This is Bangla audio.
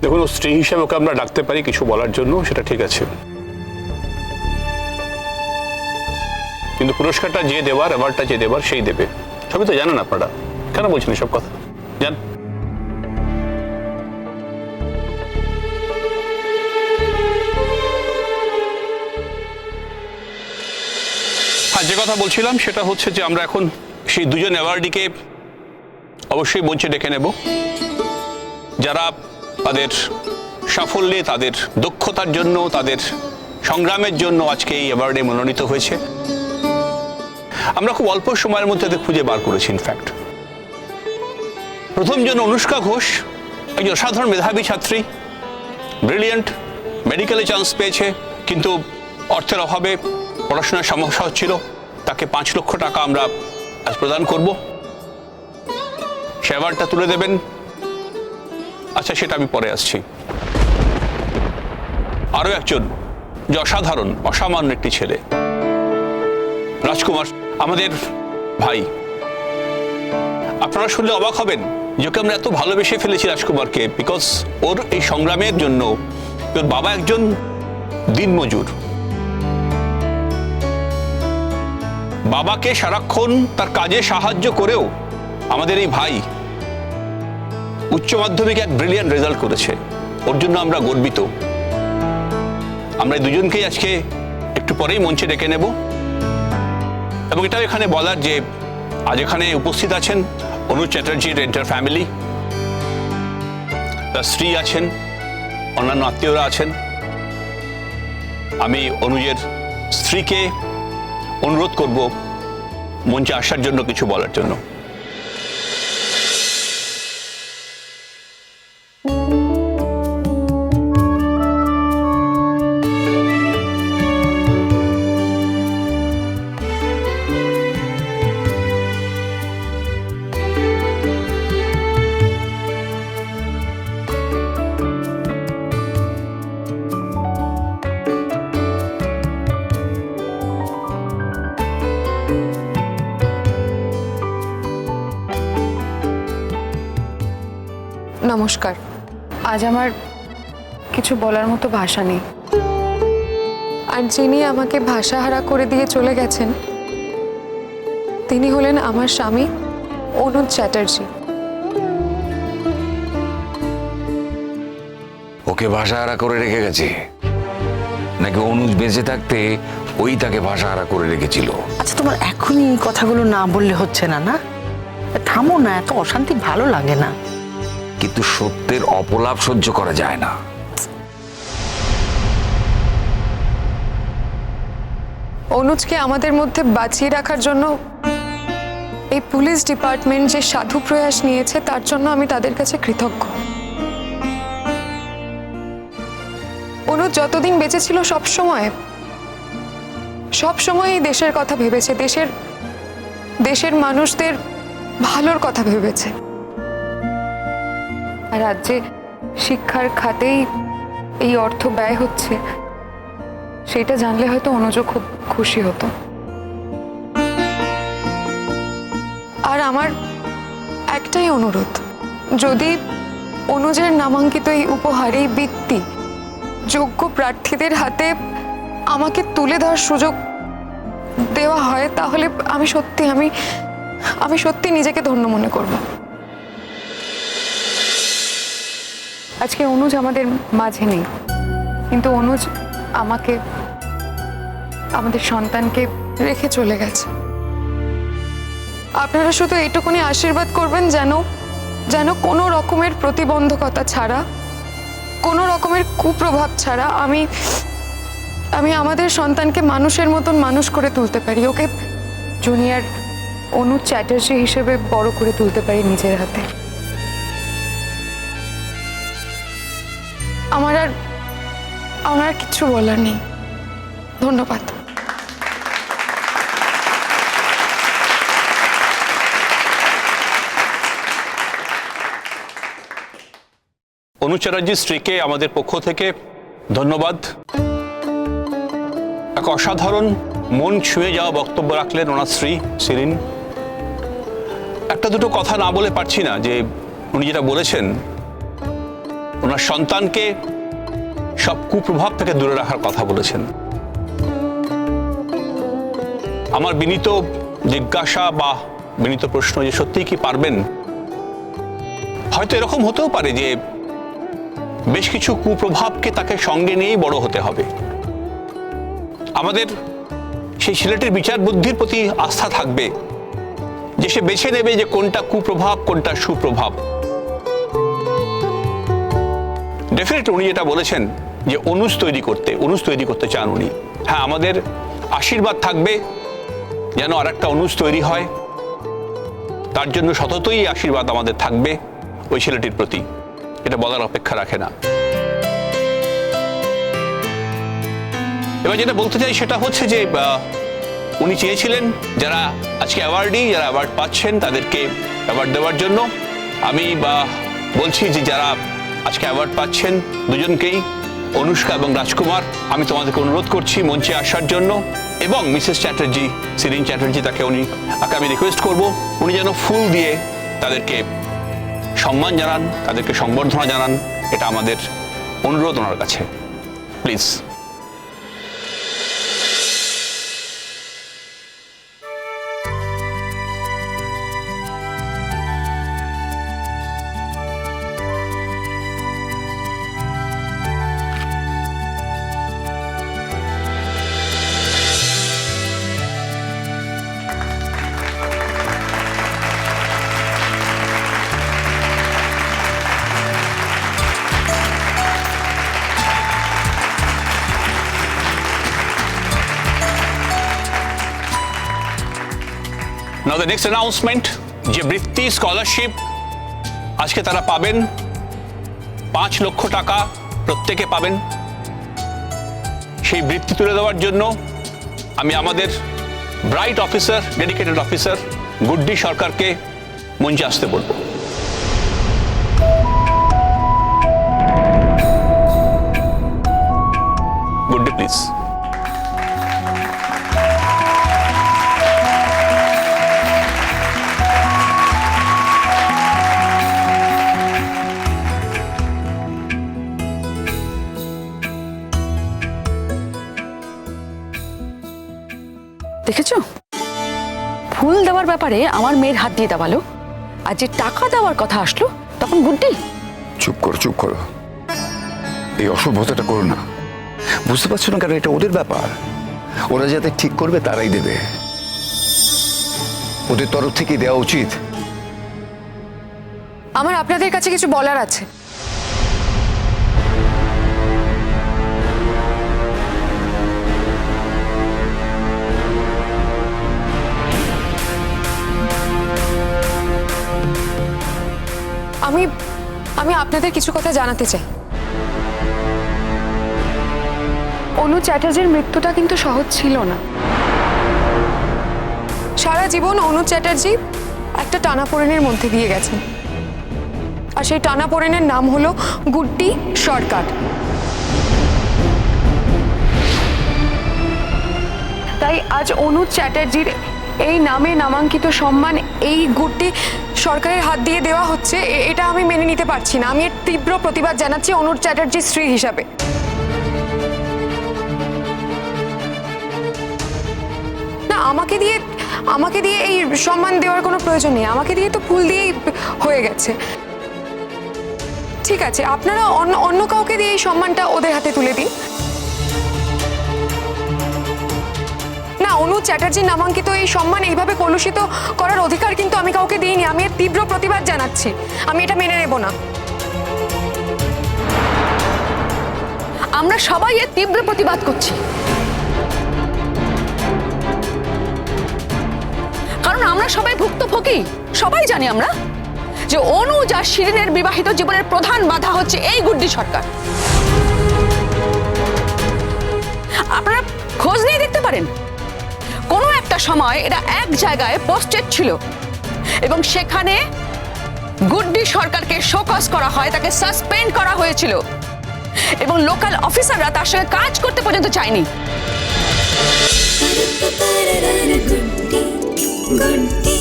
দেখুন, স্ত্রী হিসেবে ওকে আমরা ডাকতে পারি কিছু বলার জন্য, সেটা ঠিক আছে, কিন্তু পুরস্কারটা যে দেবার, অ্যাওয়ার্ডটা যে দেবার সেই দেবে। সবই তো জানেন আপনারা, কেন বলছেন এসব কথা? জান যে কথা বলছিলাম সেটা হচ্ছে যে আমরা এখন সেই দুজন অ্যাওয়ার্ডিকে অবশ্যই মঞ্চে ডেকে নেব, যারা তাদের সাফল্যে, তাদের দক্ষতার জন্য, তাদের সংগ্রামের জন্য আজকে এই অ্যাওয়ার্ডে মনোনীত হয়েছে। আমরা খুব অল্প সময়ের মধ্যে তাদের খুঁজে বার করেছি। ইনফ্যাক্ট প্রথমজন অনুষ্কা ঘোষ, একজন অসাধারণ মেধাবী ছাত্রী, ব্রিলিয়েন্ট, মেডিকেলে চান্স পেয়েছে, কিন্তু অর্থের অভাবে পড়াশোনার সমস্যা হচ্ছিল। তাকে 5 লক্ষ টাকা আমরা আজ প্রদান করব। সে অ্যাওয়ার্ডটা তুলে দেবেন। আচ্ছা, সেটা আমি পরে আসছি। আরও একজন যে অসাধারণ, অসামান্য একটি ছেলে, রাজকুমার, আমাদের ভাই। আপনারা শুনলে অবাক হবেন যে ওকে আমরা এত ভালোবেসে ফেলেছি রাজকুমারকে, বিকজ ওর এই সংগ্রামের জন্য ওর বাবা একজন দিনমজুর। বাবাকে সারাক্ষণ তার কাজে সাহায্য করেও আমাদের এই ভাই উচ্চ মাধ্যমিকে এক ব্রিলিয়ান্ট রেজাল্ট করেছে। ওর জন্য আমরা গর্বিত। আমরা এই দুজনকেই আজকে একটু পরেই মঞ্চে ডেকে নেব, এবং এটাও এখানে বলার যে আজ এখানে উপস্থিত আছেন অনুজ চ্যাটার্জির এন্টার ফ্যামিলি, তার স্ত্রী আছেন, অন্যান্য আত্মীয়রা আছেন। আমি অনুজের স্ত্রীকে অনুরোধ করব মঞ্চে আসার জন্য, কিছু বলার জন্য। নমস্কার। আজ আমার কিছু বলার মতো ভাষা নেই, আর যিনি আমাকে ভাষাহারা করে দিয়ে চলে গেছেন তিনি হলেন আমার স্বামী অনুজ চ্যাটার্জি। ওকে ভাষাহারা করে রেখে গেছে নাকি অনুজ বেঁচে থাকতে ওই তাকে ভাষাহারা করে রেখেছিল? আচ্ছা, তোমার এখনই এই কথাগুলো না বললে হচ্ছে না? না, থামো না, এত অশান্তি ভালো লাগে না। কিন্তু সত্যের অপলাপ সহ্য করা যায় না। অনুজকে আমাদের মধ্যে বাঁচিয়ে রাখার জন্য এই পুলিশ ডিপার্টমেন্ট যে সাধু প্রয়াস নিয়েছে, তার জন্য আমি তাদের কাছে কৃতজ্ঞ। অনুজ যতদিন বেঁচে ছিল সবসময় এই দেশের কথা ভেবেছে, দেশের মানুষদের ভালোর কথা ভেবেছে। আর আজ যে শিক্ষার খাতেই এই অর্থ ব্যয় হচ্ছে, সেটা জানলে হয়তো অনুজও খুব খুশি হতো। আর আমার একটাই অনুরোধ, যদি অনুজের নামাঙ্কিত এই উপহার, এই বৃত্তি যোগ্য প্রার্থীদের হাতে আমাকে তুলে দেওয়ার সুযোগ দেওয়া হয়, তাহলে আমি সত্যি নিজেকে ধন্য মনে করব। আজকে অনুজ আমাদের মাঝে নেই, কিন্তু অনুজ আমাদের সন্তানকে রেখে চলে গেছে। আপনারা শুধু এইটুকুনি আশীর্বাদ করবেন যেন কোনো রকমের প্রতিবন্ধকতা ছাড়া, কোনো রকমের কুপ্রভাব ছাড়া আমি আমাদের সন্তানকে মানুষের মতন মানুষ করে তুলতে পারি, ওকে জুনিয়র অনুজ চ্যাটার্জি হিসেবে বড় করে তুলতে পারি নিজের হাতে। আমার আর কিছু বলার নেই। ধন্যবাদ। অনুজ চ্যাটার্জির স্ত্রীকে আমাদের পক্ষ থেকে ধন্যবাদ। এক অসাধারণ মন ছুঁয়ে যাওয়া বক্তব্য রাখলেন ওনার স্ত্রী শিরিন। একটা দুটো কথা না বলে পারছি না যে উনি যেটা বলেছেন ওনার সন্তানকে সব কুপ্রভাব থেকে দূরে রাখার কথা বলেছেন। আমার বিনীত জিজ্ঞাসা বা বিনীত প্রশ্ন যে সত্যিই কি পারবেন? হয়তো এরকম হতেও পারে যে বেশ কিছু কুপ্রভাবকে তাকে সঙ্গে নিয়েই বড় হতে হবে। আমাদের সেই ছেলেটির বিচার বুদ্ধির প্রতি আস্থা থাকবে যে সে বেছে নেবে যে কোনটা কুপ্রভাব কোনটা সুপ্রভাব। ডেফিনেটলি উনি যেটা বলেছেন যে অনুজ তৈরি করতে চান উনি। হ্যাঁ, আমাদের আশীর্বাদ থাকবে যেন আর একটা অনুজ তৈরি হয়, তার জন্য সততই আশীর্বাদ আমাদের থাকবে ওই ছেলেটির প্রতি। এটা বলার অপেক্ষা রাখে না। এবার যেটা বলতে চাই সেটা হচ্ছে যে উনি চেয়েছিলেন যারা আজকে অ্যাওয়ার্ডি, যারা অ্যাওয়ার্ড পাচ্ছেন তাদেরকে অ্যাওয়ার্ড দেওয়ার জন্য। আমি বলছি যে যারা আজকে অ্যাওয়ার্ড পাচ্ছেন দুজনকেই, অনুষ্কা এবং রাজকুমার, আমি তোমাদেরকে অনুরোধ করছি মঞ্চে আসার জন্য। এবং মিসেস চ্যাটার্জি, সিরিন চ্যাটার্জি, তাকে আমি রিকোয়েস্ট করব উনি যেন ফুল দিয়ে তাদেরকে সম্মান জানান, তাদেরকে সংবর্ধনা জানান। এটা আমাদের অনুরোধ ওনার কাছে, please. Now the next announcement, যে বৃত্তি স্কলারশিপ আজকে তারা পাবেন 5 লক্ষ টাকা প্রত্যেকে পাবেন। সেই বৃত্তি তুলে দেওয়ার জন্য আমি আমাদের ব্রাইট অফিসার, ডেডিকেটেড অফিসার গুড্ডি সরকারকে মঞ্চে আসতে বলবো। গুড্ডি প্লিজ। দেখেছো, ফুল দেওয়ার ব্যাপারে আমার মেয়ের হাত দিয়ে দাবালো, আর যে টাকা দেওয়ার কথা আসলো তখন গুড্ডি। চুপ করো, এই অসভ্যতাটা করো না। বুঝতে পারছো না কেন? এটা ওদের ব্যাপার, ওরা যাতে ঠিক করবে তারাই দেবে। ওদের তরফ থেকে দেওয়া উচিত। আমার আপনাদের কাছে কিছু বলার আছে। আমি আপনাদের কিছু কথা জানাতে চাই। অনুজ চ্যাটার্জির মৃত্যুটা কিন্তু সহজ ছিল না। সারা জীবন অনুজ চ্যাটার্জি একটা টানাপোড়েনের মধ্যে দিয়ে গেছেন, আর সেই টানাপোড়েনের নাম হলো গুড্ডি সরকার। তাই আজ অনুজ চ্যাটার্জির এই নামে নামাঙ্কিত সম্মান এই গুড্ডি সরকারের হাত দিয়ে দেওয়া হচ্ছে, এটা আমি মেনে নিতে পারছি না। আমি এর তীব্র প্রতিবাদ জানাচ্ছি অনুজ চ্যাটার্জির স্ত্রী হিসাবে। না, আমাকে দিয়ে এই সম্মান দেওয়ার কোনো প্রয়োজন নেই। আমাকে দিয়ে তো ফুল দিয়েই হয়ে গেছে। ঠিক আছে, আপনারা অন্য কাউকে দিয়ে এই সম্মানটা ওদের হাতে তুলে দিন না। অনুজ চ্যাটার্জির নামাঙ্কিত এই সম্মান এইভাবে কলুষিত করার অধিকার কিন্তু আমি কাউকে দিইনি। আমি এর তীব্র প্রতিবাদ জানাচ্ছি। আমি এটা মেনে নেব না। আমরা সবাই এর তীব্র প্রতিবাদ করছি, কারণ আমরা সবাই ভুক্তভোগী। সবাই জানি আমরা যে অনুজ আর শিরিনের বিবাহিত জীবনের প্রধান বাধা হচ্ছে এই গুড্ডি সরকার। আপনারা খোঁজ নিয়ে দেখতে পারেন, কোনো একটা সময় এরা এক জায়গায় পোস্টেড ছিল এবং সেখানে গুড্ডি সরকারকে শোকজ করা হয়, তাকে সাসপেন্ড করা হয়েছিল এবং লোকাল অফিসাররা তার সঙ্গে কাজ করতে পর্যন্ত চায়নি। গুড্ডি